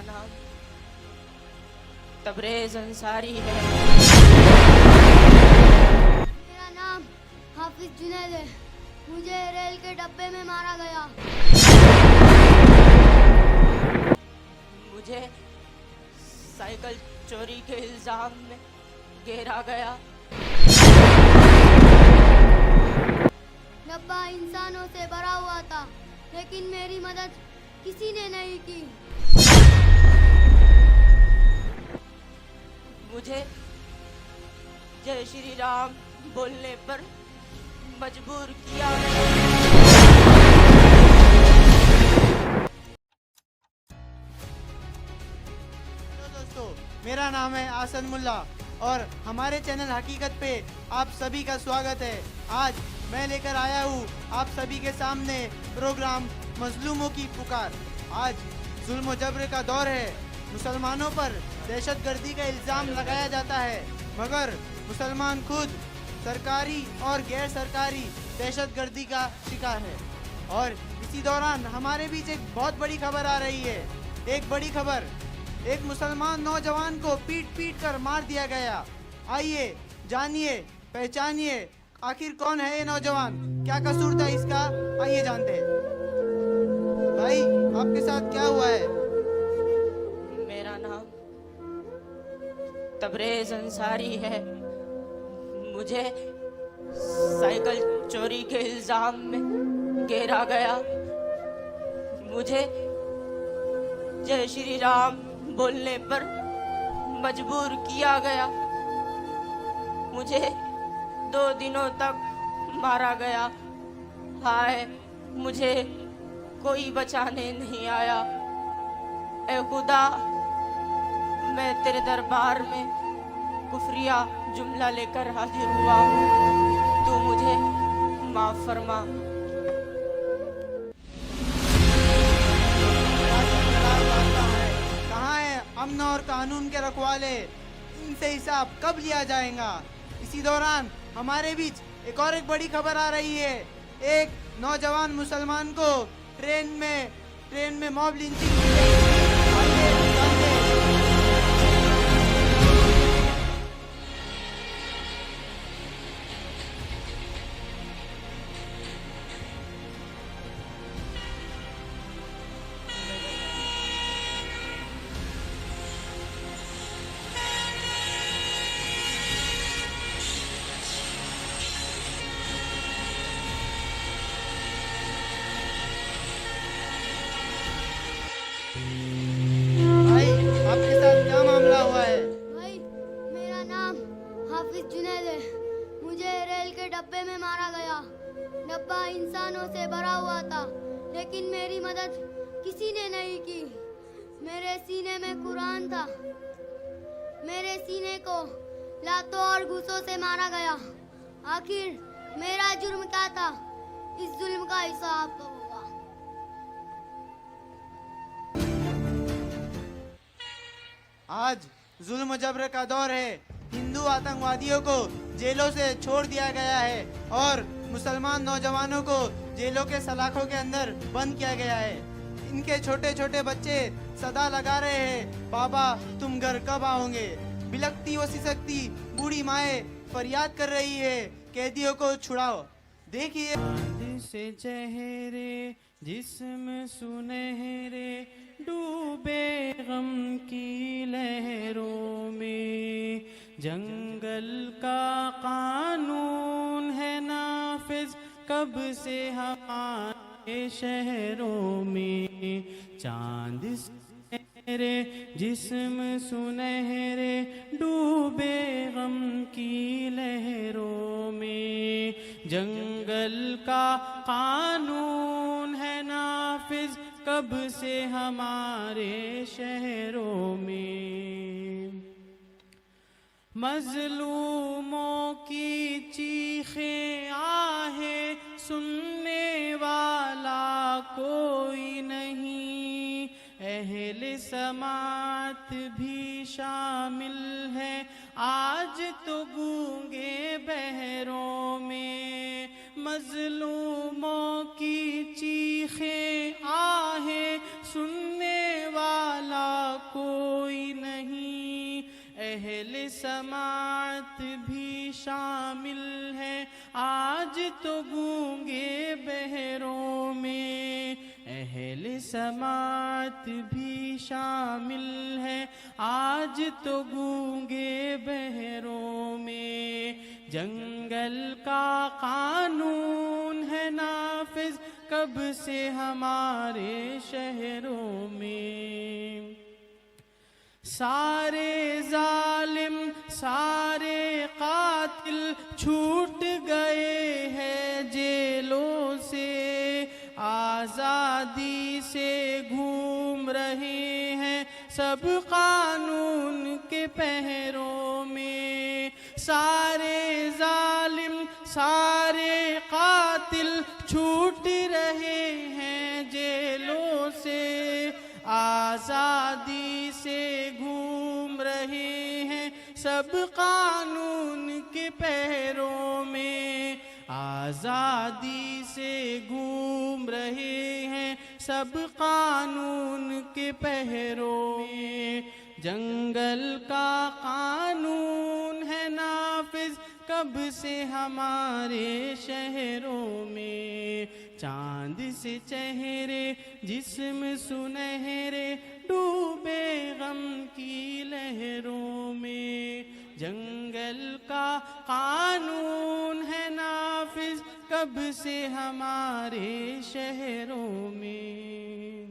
नाम तबरेज़ अंसारी है। मेरा नाम हाफिज जुनैद है। मुझे रेल के डब्बे में मारा गया। मुझे साइकिल चोरी के इल्जाम में घेरा गया। डब्बा इंसानों से भरा हुआ था, लेकिन मेरी मदद किसी ने नहीं की। मुझे जय श्री राम बोलने पर मजबूर किया गया। हेलो दोस्तों, मेरा नाम है आसन मुल्ला और हमारे चैनल हकीकत पे आप सभी का स्वागत है। आज मैं लेकर आया हूँ आप सभी के सामने प्रोग्राम मजलूमों की पुकार। आज जुल्म व जबर का दौर है। मुसलमानों पर दहशतगर्दी का इल्ज़ाम लगाया जाता है, मगर मुसलमान खुद सरकारी और गैर सरकारी दहशतगर्दी का शिकार है। और इसी दौरान हमारे बीच एक बहुत बड़ी खबर आ रही है। एक बड़ी खबर, एक मुसलमान नौजवान को पीट पीट कर मार दिया गया। आइए जानिए, पहचानिए आखिर कौन है ये नौजवान, क्या कसूर था इसका, आइए जानते हैं। भाई, आपके साथ क्या हुआ है? मेरा नाम तबरेज़ अंसारी है। मुझे साइकिल चोरी के इल्जाम में घेरा गया। मुझे जय श्री राम बोलने पर मजबूर किया गया। मुझे 2 दिनों तक मारा गया। हाय, मुझे कोई बचाने नहीं आया। ए खुदा, मैं तेरे दरबार में कुफरिया जुमला लेकर हाजिर हुआ हूँ, तू मुझे माफ फरमा। कहाँ है अमन और कानून के रखवाले? इनसे हिसाब कब लिया जाएगा? इसी दौरान हमारे बीच एक और एक बड़ी खबर आ रही है। एक नौजवान मुसलमान को ट्रेन में मॉब लिंचिंग की गई। आइए जानते हैं। भाई, आपके साथ क्या मामला हुआ है? भाई, मेरा नाम हाफिज जुनैद है। मुझे रेल के डब्बे में मारा गया। डब्बा इंसानों से भरा हुआ था, लेकिन मेरी मदद किसी ने नहीं की। मेरे सीने में कुरान था। मेरे सीने को लातों और घूसों से मारा गया। आखिर मेरा जुर्म क्या था? इस जुल्म का हिसाब कब होगा? आज जुल्म जबर का दौर है। हिंदू आतंकवादियों को जेलों से छोड़ दिया गया है और मुसलमान नौजवानों को जेलों के सलाखों के अंदर बंद किया गया है। इनके छोटे छोटे बच्चे सदा लगा रहे हैं, बाबा तुम घर कब आओगे। बिलखती व सिसकती बूढ़ी माएँ फरियाद कर रही है, कैदियों को छुड़ाओ। देखिए से चेहरे जिस्म सुनहरे डूबे गम की लहरों में। जंगल का कानून है नाफिज कब से हमारे शहरों में। चांद सुनहरे जिस्म सुनहरे डूबे गम की लहरों में। जंगल का कानून है नाफिज कब से हमारे शहरों में। मजलूमों की चीखें आहें सुनने वाला कोई नहीं। अहले समात भी शामिल है आज तो गूंगे बहरों में। मजलूमों की चीखें आहें सुनने वाला समात भी शामिल है आज तो गूंगे बहरों में। अहले समात भी शामिल है आज तो गूंगे बहरों में। जंगल का कानून है नाफिज कब से हमारे शहरों में। सारे जालिम सारे कातिल छूट गए हैं जेलों से, आजादी से घूम रहे हैं सब कानून के पहरों में। सारे जालिम सारे कातिल छूट रहे हैं जेलों से, आजादी से घूम रहे हैं सब कानून के पहरों में। आजादी से घूम रहे हैं सब कानून के पहरों में। जंगल का कानून है नाफिज कब से हमारे शहरों में। चांद से चेहरे जिस्म सुनहरे डूबे गम की लहरों में। जंगल का कानून है नाफिज कब से हमारे शहरों में।